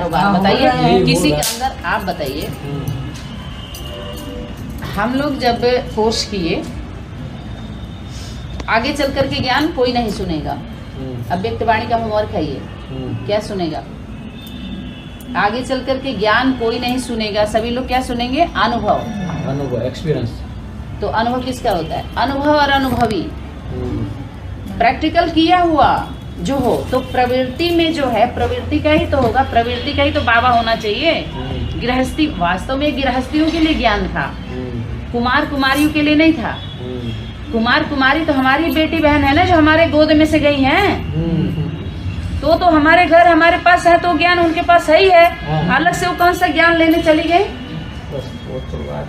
कारोबार बताइए किसी के अंदर। आप बताइए, हम लोग जब कोर्स किए, आगे चल कर के ज्ञान कोई नहीं सुनेगा। अब व्यक्तिवाणी का होमवर्क है ये, क्या सुनेगा? आगे चल कर के ज्ञान कोई नहीं सुनेगा, सभी लोग क्या सुनेंगे? अनुभव, एक्सपीरियंस। तो अनुभव किसका होता है? अनुभव और अनुभवी, प्रैक्टिकल किया हुआ जो हो। तो प्रवृत्ति में जो है, प्रवृत्ति का ही तो होगा, प्रवृत्ति का ही तो बाबा होना चाहिए। गृहस्थी, वास्तव में गृहस्थियों के लिए ज्ञान था, कुमार कुमारियों के लिए नहीं था। कुमार कुमारी तो हमारी बेटी बहन है ना, जो हमारे गोद में से गई हैं। तो हमारे घर हमारे पास है, तो ज्ञान उनके पास है ही है। अलग से वो कौन सा ज्ञान लेने चली गई?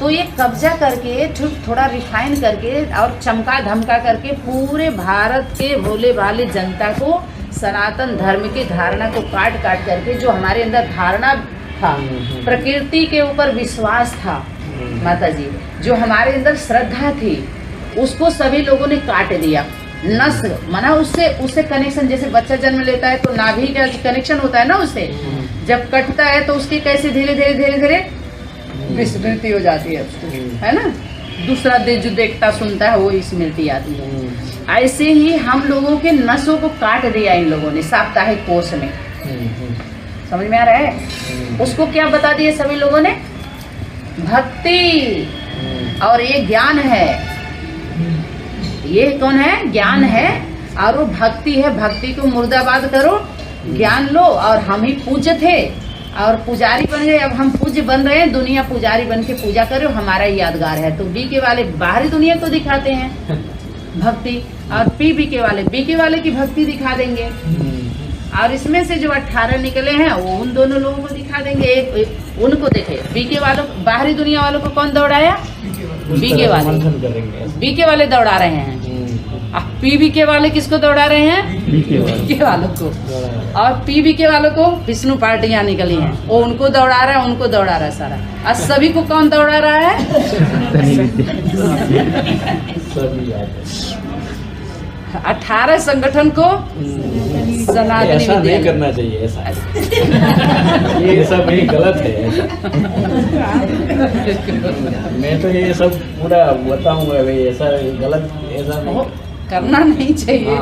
तो ये कब्जा करके, थोड़ा रिफाइन करके और चमका धमका करके पूरे भारत के भोले भाले जनता को सनातन धर्म की धारणा को काट काट करके, जो हमारे अंदर धारणा था, प्रकृति के ऊपर विश्वास था माता जी, जो हमारे अंदर श्रद्धा थी, उसको सभी लोगों ने काट दिया। नस माना उससे कनेक्शन, जैसे बच्चा जन्म लेता है तो नाभि का कनेक्शन होता है ना, उससे जब कटता है तो उसकी कैसे धीरे धीरे विस्मृति हो जाती है उसको, है ना। दूसरा जो देखता सुनता है वो स्मृति आती है। ऐसे ही हम लोगों के नसों को काट दिया इन लोगों ने साप्ताहिक कोर्स में। समझ में आ रहा है? उसको क्या बता दिए सभी लोगों ने? भक्ति, और ये ज्ञान है। ये कौन है? ज्ञान है, और वो भक्ति है। भक्ति को मुर्दाबाद करो, ज्ञान लो। और हम ही पूज्य थे और पुजारी बन गए, अब हम पूज्य बन रहे हैं। दुनिया पुजारी बन के पूजा करो, हमारा यादगार है। तो बीके वाले बाहरी दुनिया को दिखाते हैं भक्ति, और बीके वाले की भक्ति दिखा देंगे। और इसमें से जो 18 निकले हैं वो उन दोनों लोगों को दिखा देंगे। उनको देखे, बीके वालों, बाहरी दुनिया वालों को कौन दौड़ाया? बीके वाले दौड़ा रहे हैं। पीबीके वाले किसको दौड़ा रहे हैं? बीके वालों को। और पीबीके वालों को विष्णु पार्टियां निकली हैं, वो उनको दौड़ा रहा है, उनको दौड़ा रहा है सारा। और सभी को कौन दौड़ा रहा है? 18 संगठन को सनातनी ऐसा नहीं करना चाहिए, ऐसा ये सब ही गलत है ऐसा। मैं तो ये सब पूरा बताऊंगा भाई, ऐसा गलत, ऐसा नहीं करना नहीं चाहिए।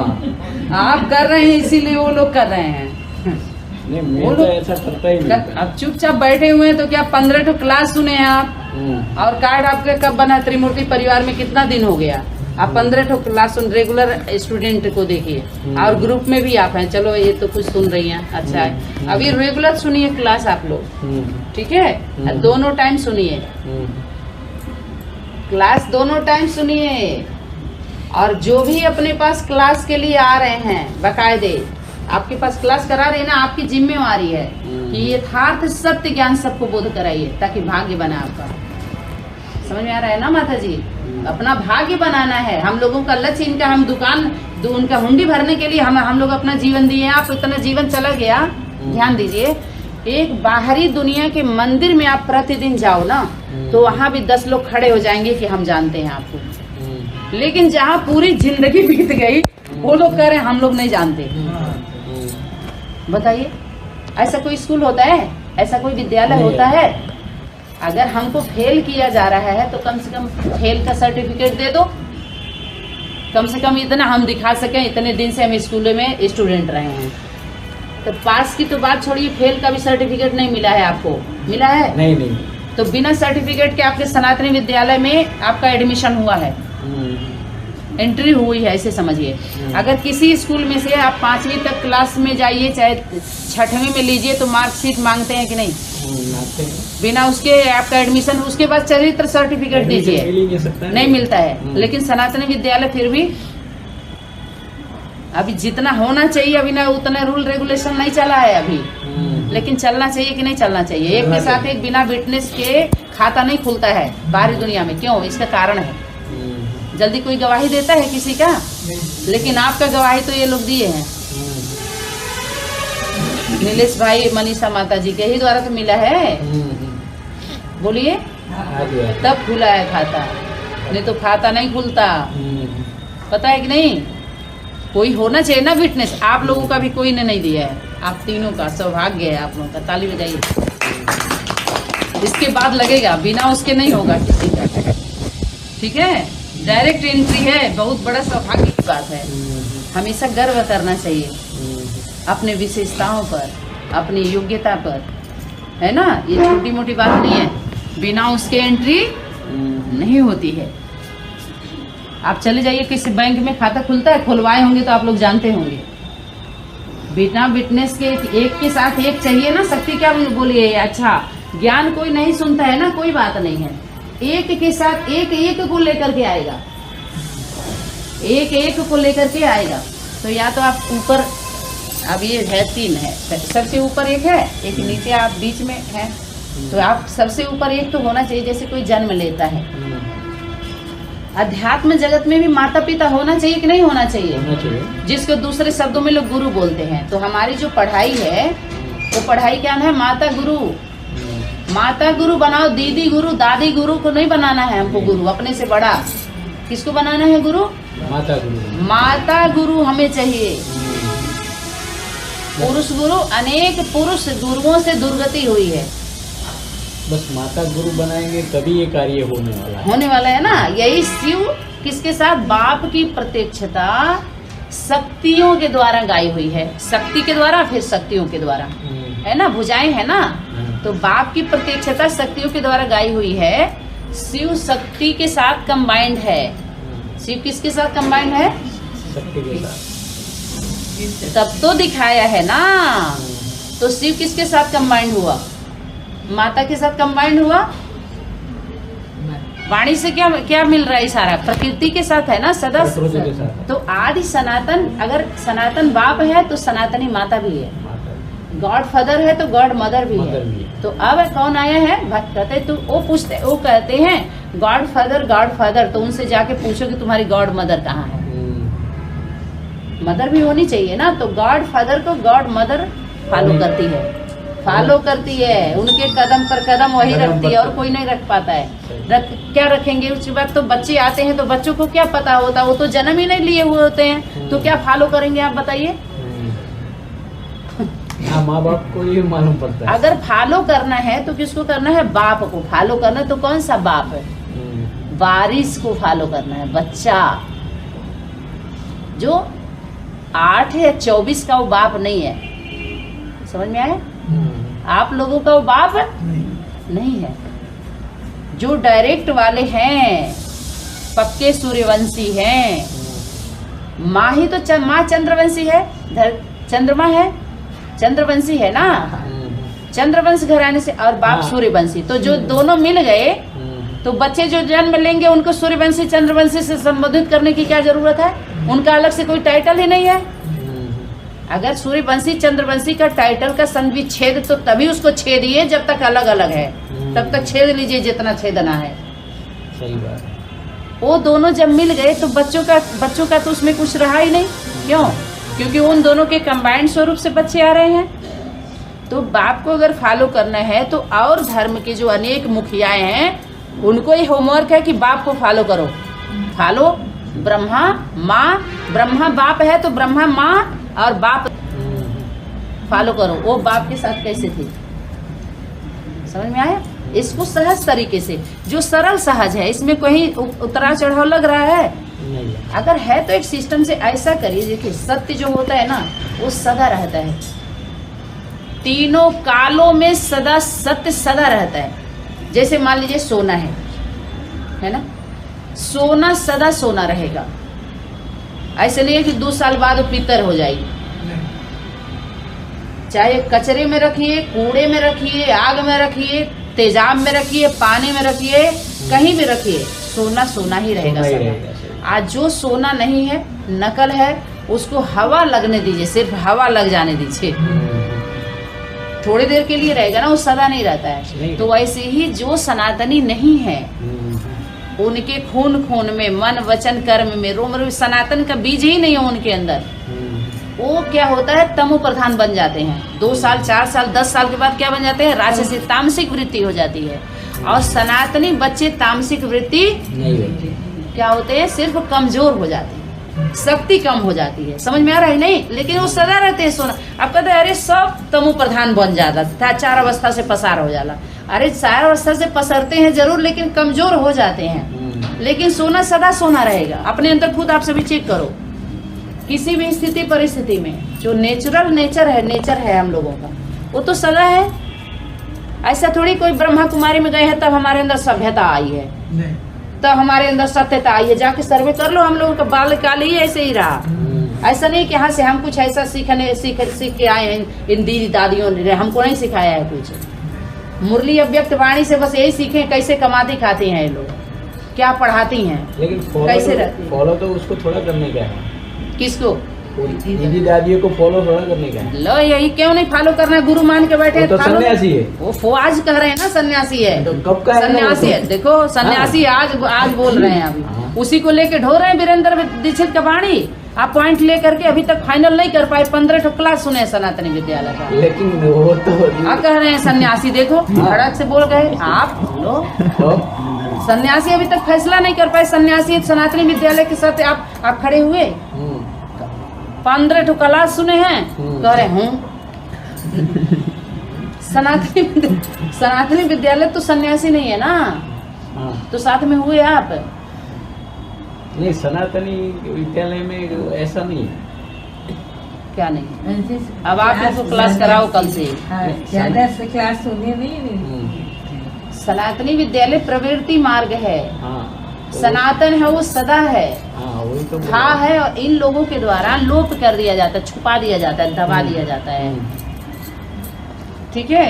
आप कर रहे हैं इसीलिए वो लोग कर रहे हैं। नहीं, मैं तो ऐसा करता ही नहीं। अब चुपचाप बैठे हुए हैं तो क्या 15 तो क्लास सुने हैं आप? और कार्ड आपके कब बना? त्रिमूर्ति परिवार में कितना दिन हो गया? आप 15 क्लास सुन, रेगुलर स्टूडेंट को देखिए, और ग्रुप में भी आप हैं। चलो ये तो कुछ सुन रही हैं, अच्छा है। अभी रेगुलर सुनिए क्लास आप लोग, ठीक है? दोनों टाइम सुनिए क्लास, दोनों टाइम सुनिए। और जो भी अपने पास क्लास के लिए आ रहे हैं, बाकायदे आपके पास क्लास करा रहे हैं ना, आपकी जिम्मेवारी है कि यथार्थ सत्य ज्ञान सबको बोध कराइए, ताकि भाग्य बना आपका। समझ में आ रहा है ना माता जी? अपना भाग्य बनाना है हम लोगों का लक्ष्य। इनका हम दुकान, उनका हुंडी भरने के लिए हम लोग अपना जीवन दिए। आप इतना जीवन चला गया, ध्यान दीजिए। एक बाहरी दुनिया के मंदिर में आप प्रतिदिन जाओ ना, तो वहाँ भी 10 लोग खड़े हो जाएंगे कि हम जानते हैं आपको। लेकिन जहाँ पूरी जिंदगी बीत गई, वो लोग कह रहे हैं हम लोग नहीं जानते। बताइए, ऐसा कोई स्कूल होता है? ऐसा कोई विद्यालय होता है? अगर हमको फेल किया जा रहा है तो कम से कम फेल का सर्टिफिकेट दे दो। कम से कम इतना हम दिखा सकें, इतने दिन से हम स्कूल में स्टूडेंट रहे हैं। तो पास की तो बात छोड़िए, फेल का भी सर्टिफिकेट नहीं मिला है आपको? मिला है? नहीं। तो बिना सर्टिफिकेट के आपके सनातनी विद्यालय में आपका एडमिशन हुआ है, एंट्री हुई है, ऐसे समझिए। अगर किसी स्कूल में से आप 5वीं तक क्लास में जाइए, चाहे 6वीं में लीजिए, तो मार्कशीट मांगते हैं कि नहीं? बिना उसके आपका एडमिशन, उसके बाद चरित्र सर्टिफिकेट दीजिए, नहीं मिलता है। लेकिन सनातनी विद्यालय फिर भी अभी जितना होना चाहिए, अभी ना उतना रूल रेगुलेशन नहीं चला है अभी, लेकिन चलना चाहिए कि नहीं चलना चाहिए? एक के साथ एक बिना विटनेस के खाता नहीं खुलता है बाहरी दुनिया में। क्यों? इसका कारण है, जल्दी कोई गवाही देता है किसी का? लेकिन आपका गवाही तो ये लोग दिए हैं। नीलेश भाई, मनीषा माता जी के ही द्वारा तो मिला है। बोलिए, तब खुला है खाता, नहीं तो खाता नहीं खुलता। पता है कि नहीं? कोई होना चाहिए ना विटनेस। आप लोगों का भी कोई ने नहीं दिया है, आप तीनों का सौभाग्य है आप लोगों का, ताली बजाइए। इसके बाद लगेगा, बिना उसके नहीं होगा किसी का, ठीक है। डायरेक्ट एंट्री है, बहुत बड़ा सौभाग्य की बात है। हमेशा गर्व करना चाहिए अपने विशेषताओं पर, अपनी योग्यता पर, है ना। ये छोटी मोटी बात नहीं है, बिना उसके एंट्री नहीं होती है। आप चले जाइए किसी बैंक में खाता खुलता है, खुलवाए होंगे तो आप लोग जानते होंगे, बिना विटनेस के एक के साथ एक चाहिए ना। शक्ति क्या बोलिए, अच्छा ज्ञान कोई नहीं सुनता है ना, कोई बात नहीं है, एक के साथ एक एक को लेकर के आएगा, एक एक को लेकर के आएगा। तो या तो आप ऊपर, अब ये है 3 है, सबसे ऊपर एक है, एक नीचे, आप बीच में है, तो आप सबसे ऊपर एक तो होना चाहिए, जैसे कोई जन्म लेता है। अध्यात्म जगत में भी माता पिता होना चाहिए कि नहीं होना चाहिए? होना चाहिए। जिसको दूसरे शब्दों में लोग गुरु बोलते हैं। तो हमारी जो पढ़ाई है, वो पढ़ाई क्या है? माता गुरु। माता गुरु बनाओ, दीदी गुरु, दादी गुरु को नहीं बनाना है हमको गुरु, अपने से बड़ा किसको बनाना है गुरु? माता गुरु। माता गुरु हमें चाहिए। पुरुष गुरु, अनेक पुरुष गुरुओं से दुर्गति हुई है। बस माता गुरु बनाएंगे तभी ये कार्य होने वाला है ना। यही शिव किसके साथ? बाप की प्रत्यक्षता शक्तियों के द्वारा गाई हुई है, शक्ति के द्वारा, फिर शक्तियों के द्वारा, है ना, भुजाएं है ना। तो बाप की प्रत्यक्षता शक्तियों के द्वारा गाई हुई है। शिव शक्ति के साथ कंबाइंड है। शिव किसके साथ कंबाइंड है? शक्ति के साथ। तब तो दिखाया है ना। तो शिव किसके साथ कंबाइंड हुआ? माता के साथ कंबाइंड हुआ। वाणी से क्या क्या मिल रहा है? सारा प्रकृति के साथ है ना, सदा। तो आदि सनातन, अगर सनातन बाप है तो सनातनी माता भी है, गॉड फादर है तो गॉड मदर भी है। तो अब कौन आया है? कहते तो वो पूछते, वो कहते हैं गॉड फादर, तो उनसे जाके पूछो कि तुम्हारी गॉड मदर कहाँ है। मदर भी होनी चाहिए ना। तो गॉड फादर को गॉड मदर फॉलो करती है, उनके कदम पर कदम वही रखती है, और कोई नहीं रख पाता है। क्या रखेंगे? उसके बाद तो बच्चे आते हैं, तो बच्चों को क्या पता होता, वो तो जन्म ही नहीं लिए हुए होते हैं, तो क्या फॉलो करेंगे आप बताइए? माँ बाप को ये मालूम पड़ता है। अगर फॉलो करना है तो किसको करना है? बाप को फॉलो करना है। तो कौन सा बाप है? वारिस को फॉलो करना है, बच्चा। जो 8 या 24 का वो बाप नहीं है, समझ में आया? आप लोगों का वो बाप नहीं है। जो डायरेक्ट वाले हैं, पक्के सूर्यवंशी हैं। माँ ही तो माँ चंद्रवंशी है, चंद्रमा है, चंद्रवंशी है ना, चंद्रवंश घराने से, और बाप सूर्यवंशी। तो जो दोनों मिल गए, तो बच्चे जो जन्म लेंगे उनको सूर्यवंशी चंद्रवंशी से संबोधित करने की क्या जरूरत है? उनका अलग से कोई टाइटल ही नहीं है। अगर सूर्यवंशी चंद्रवंशी का टाइटल का संविच्छेद, तो तभी उसको छेदिए, जब तक अलग अलग है तब तक छेद लीजिए जितना छेदना है। सही बात है। वो दोनों जब मिल गए तो बच्चों का तो उसमें कुछ रहा ही नहीं। क्यों? क्योंकि उन दोनों के कंबाइंड स्वरूप से बच्चे आ रहे हैं। तो बाप को अगर फॉलो करना है, तो और धर्म के जो अनेक मुखियाएं हैं, उनको ये होमवर्क है कि बाप को फॉलो करो। फॉलो ब्रह्मा माँ, ब्रह्मा बाप है तो ब्रह्मा माँ और बाप फॉलो करो। वो बाप के साथ कैसे थे? समझ में आया? इसको सहज तरीके से, जो सरल सहज है, इसमें कहीं उतरा चढ़ाव लग रहा है नहीं। अगर है तो एक सिस्टम से ऐसा करिए। देखिए, सत्य जो होता है ना, वो सदा रहता है, तीनों कालों में सदा सत्य सदा रहता है। जैसे मान लीजिए सोना है ना, सोना सदा सोना रहेगा। ऐसे नहीं है कि 2 साल बाद वो पीतल हो जाएगी। चाहे कचरे में रखिए, कूड़े में रखिए, आग में रखिए, तेजाब में रखिए, पानी में रखिए, कहीं भी रखिए, सोना सोना ही रहेगा सदा। आज जो सोना नहीं है, नकल है, उसको हवा लगने दीजिए, सिर्फ हवा लग जाने दीजिए, थोड़ी देर के लिए रहेगा ना, वो सदा नहीं रहता है। तो वैसे ही जो सनातनी नहीं है, उनके खून खून में, मन वचन कर्म में, रोम सनातन का बीज ही नहीं है उनके अंदर। वो क्या होता है? तमो प्रधान बन जाते हैं। 2 साल 4 साल 10 साल के बाद क्या बन जाते हैं? राजसी तामसिक वृत्ति हो जाती है। और सनातनी बच्चे तामसिक वृत्ति नहीं होती। क्या होते हैं? सिर्फ कमजोर हो जाते हैं। शक्ति कम हो जाती है। समझ में आ रहा है नहीं? लेकिन वो सदा रहते हैं सोना। आप कहते हैं अरे सब तमो प्रधान बन जाता था, 4 अवस्था से पसार हो जाला। अरे 4 अवस्था से पसरते हैं जरूर, लेकिन कमजोर हो जाते हैं। लेकिन सोना सदा सोना रहेगा। अपने अंदर खुद आप सभी चेक करो, किसी भी स्थिति परिस्थिति में जो नेचुरल नेचर है हम लोगों का, वो तो सदा है। ऐसा थोड़ी कोई ब्रह्मा कुमारी में गए हैं तब हमारे अंदर सभ्यता आई है, तब हमारे अंदर सत्यता आई है। जाके सर्वे कर लो, हम लोगों का बाल्यकाल ही ऐसे ही रहा। ऐसा नहीं कि यहाँ से हम कुछ ऐसा सीख के आए हैं इन दीदी दादियों ने, हमको नहीं सिखाया है कुछ। मुरली अव्यक्त वाणी से बस यही सीखे कैसे कमाती खाती हैं ये लोग, क्या पढ़ाती हैं, लेकिन कैसे रहती फॉलो तो उसको थोड़ा करने का है। किसको? दीदी दादियों को फॉलो थोड़ा करने का है। लो यही क्यों नहीं फॉलो करना है? गुरु मान के बैठे वो तो सन्यासी है। वो आज कह रहे हैं ना सन्यासी है, तो कब का है सन्यासी है। देखो सन्यासी आज बोल रहे हैं अभी, उसी को लेके ढो रहे हैं वीरेंद्र दीक्षित का वाणी। आप पॉइंट ले करके अभी तक फाइनल नहीं कर पाए। 15 ठो क्लास सुने सनातनी विद्यालय का, लेकिन वो तो कह रहे हैं सन्यासी। देखो धड़क से बोल गए आप लो। सन्यासी अभी तक फैसला नहीं कर पाए। सन्यासी सनातनी विद्यालय के साथ आप खड़े हुए, 15 ठो क्लास सुने हैं, कह रहे हूँ सनातनी विद्यालय तो सन्यासी नहीं है ना, तो साथ में हुए आप। नहीं, सनातनी विद्यालय में ऐसा नहीं है। क्या नहीं? अब आप इसको क्लास कराओ कल से। ज्यादा से क्लास होने नहीं। सनातनी विद्यालय प्रवृत्ति मार्ग है। तो सनातन है वो सदा है, वही तो था है, और इन लोगों के द्वारा लोप कर दिया जाता है, छुपा दिया जाता है, दबा दिया जाता है। ठीक है।